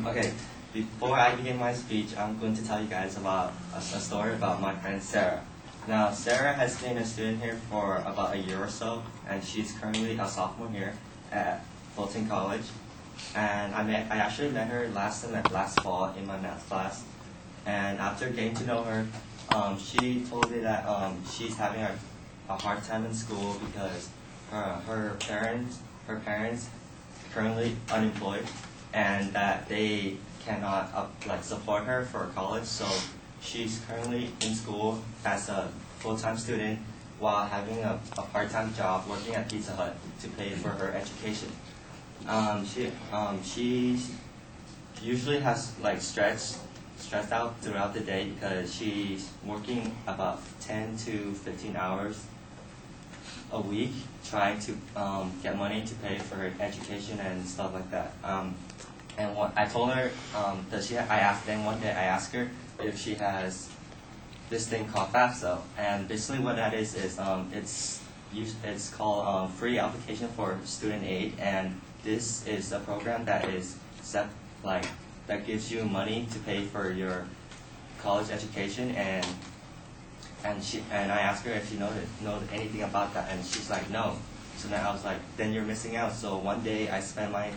Okay. Before I begin my speech, I'm going to tell you guys about a story about my friend Sarah. Now, Sarah has been a student here for about a year or so, and she's currently a sophomore here at Fulton College. And I actually met her last fall in my math class. And after getting to know her, she told me that she's having a hard time in school because her parents currently unemployed, and that they cannot support her for college. So she's currently in school as a full-time student while having a part-time job working at Pizza Hut to pay for her education. She usually has stressed out throughout the day because she's working about 10 to 15 hours a week trying to get money to pay for her education and stuff like that. And I told her, I asked her if she has this thing called FAFSA, and basically what that is it's called Free Application for Student Aid, and this is a program that is that gives you money to pay for your college education, and I asked her if she know anything about that, and she's like, no. So then I was like, then you're missing out. So one day I spent my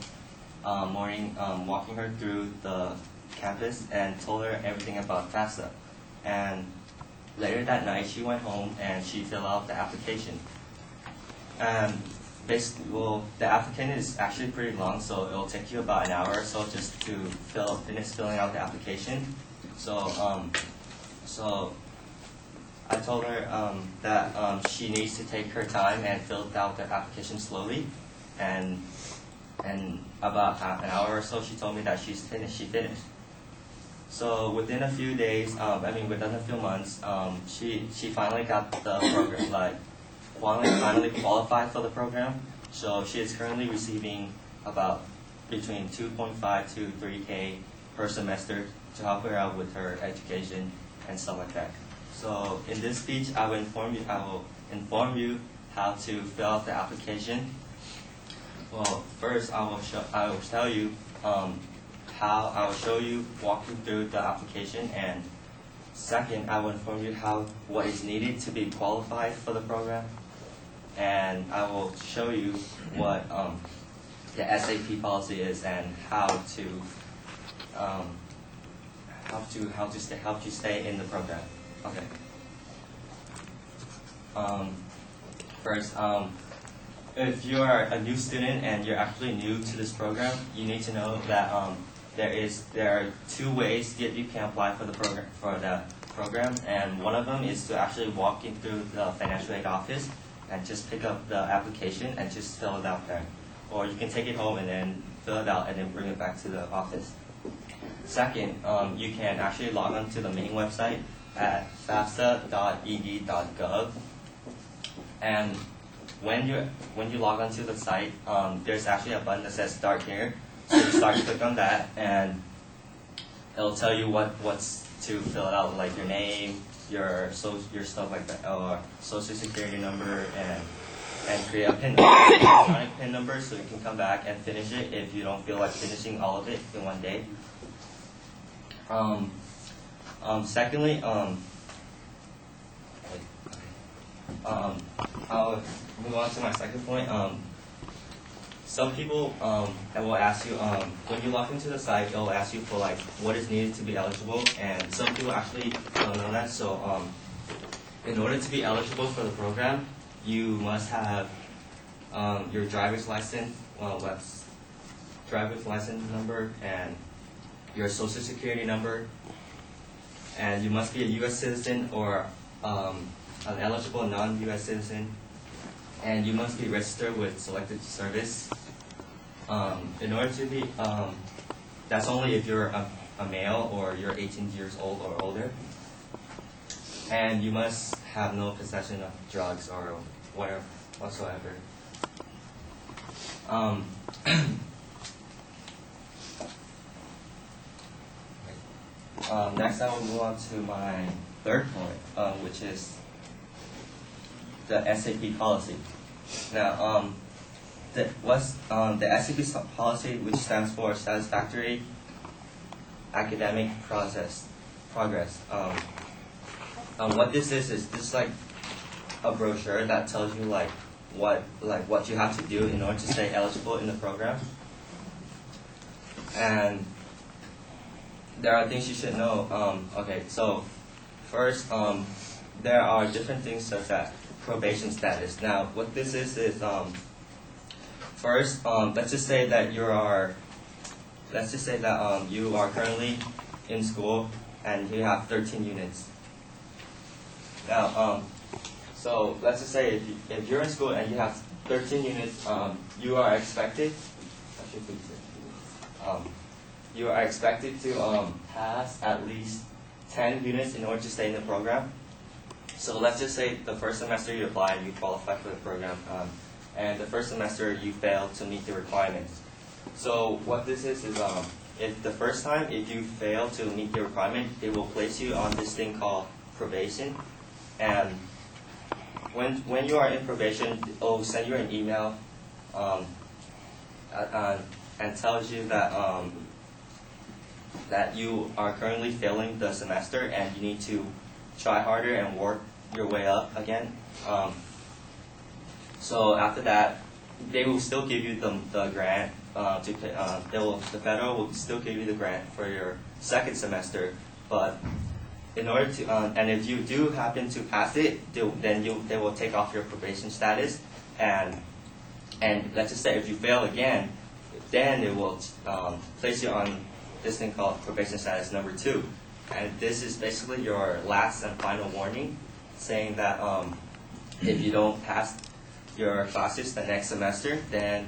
morning walking her through the campus and told her everything about FAFSA. And later that night she went home and she filled out the application. And basically, the application is actually pretty long, so it'll take you about an hour or so just to finish filling out the application. So I told her that she needs to take her time and fill out the application slowly, and about half an hour or so, she told me that she finished. So within a few days, within a few months, she finally got the program, finally qualified for the program. So she is currently receiving about between 2.5 to 3K per semester to help her out with her education and stuff like that. So in this speech, I will inform you how to fill out the application. Well, first I will tell you how I will walk you through the application, and second I will inform you what is needed to be qualified for the program, and I will show you what the SAP policy is and how to stay in the program. Okay. First, if you are a new student and you're actually new to this program, you need to know that there are two ways that you can apply for the program, and one of them is to actually walk in through the financial aid office and just pick up the application and just fill it out there, or you can take it home and then fill it out and then bring it back to the office. Second, you can actually log on to the main website at fafsa.ed.gov, and when you log onto the site, there's actually a button that says Start Here. So you click on that, and it'll tell you what's to fill it out, like your name, your stuff like that, or social security number, and create a electronic PIN number, so you can come back and finish it if you don't feel like finishing all of it in one day. Secondly, I'll move on to my second point. Some people that will ask you, when you log into the site, it'll ask you for what is needed to be eligible, and some people actually don't know that. So in order to be eligible for the program, you must have your driver's license number and your social security number, and you must be a U.S. citizen or an eligible non-U.S. citizen, and you must be registered with Selected Service. In order to be, that's only if you're a male or you're 18 years old or older, and you must have no possession of drugs or whatever whatsoever. Next, I will move on to my third point, which is the SAP policy. Now, the SCP policy, which stands for Satisfactory Academic Progress. What this is this like a brochure that tells you what you have to do in order to stay eligible in the program. And there are things you should know. Okay, so first, there are different things such as probation status. Now, what this is first, let's just say that you are currently in school and you have 13 units. Now, so let's just say if you're in school and you have 13 units, you are expected. You are expected to pass at least 10 units in order to stay in the program. So let's just say the first semester you apply and you qualify for the program, and the first semester you fail to meet the requirements. So what this is if the first time, if you fail to meet the requirement, it will place you on this thing called probation. And when you are in probation, it will send you an email and tells you that you are currently failing the semester and you need to try harder and work your way up again. So after that, they will still give you the grant to pay. The federal will still give you the grant for your second semester, but in order to and if you do happen to pass it, they will take off your probation status, and let's just say if you fail again, then it will place you on this thing called probation status number 2, and this is basically your last and final warning, saying that if you don't pass your classes the next semester, then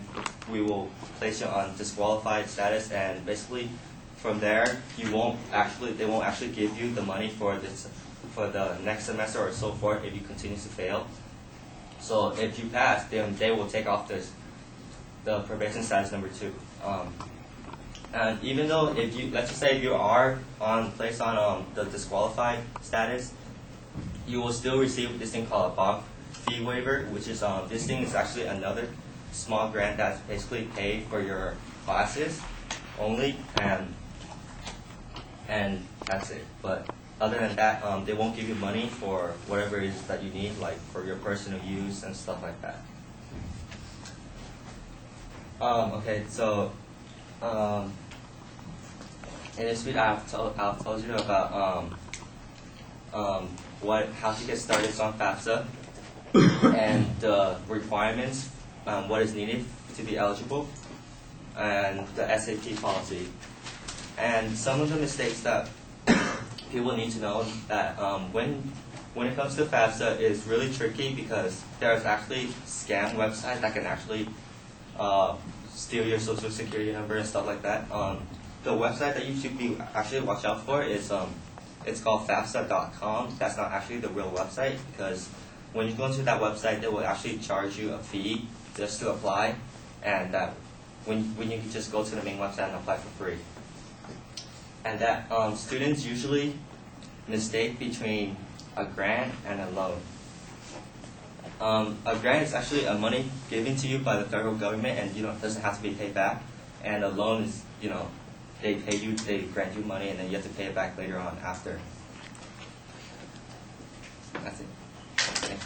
we will place you on disqualified status, and basically from there they won't actually give you the money for the next semester or so forth if you continue to fail. So if you pass, then they will take off the probation status number 2. And even though let's just say if you are placed on the disqualified status, you will still receive this thing called a bond fee waiver, which is this thing is actually another small grant that's basically paid for your classes only, and that's it. But other than that, they won't give you money for whatever it is that you need, like for your personal use and stuff like that. Okay, so in this video I've told you about how to get started on FAFSA and the requirements, what is needed to be eligible, and the SAP policy. And some of the mistakes that people need to know that when it comes to FAFSA is really tricky, because there's actually scam websites that can actually steal your social security number and stuff like that. The website that you should be actually watch out for is it's called FAFSA.com. That's not actually the real website, because when you go into that website, they will actually charge you a fee just to apply, and that when you can just go to the main website and apply for free. And that students usually mistake between a grant and a loan. A grant is actually a money given to you by the federal government, and doesn't have to be paid back. And a loan is, they grant you money, and then you have to pay it back later on after. That's it. Okay.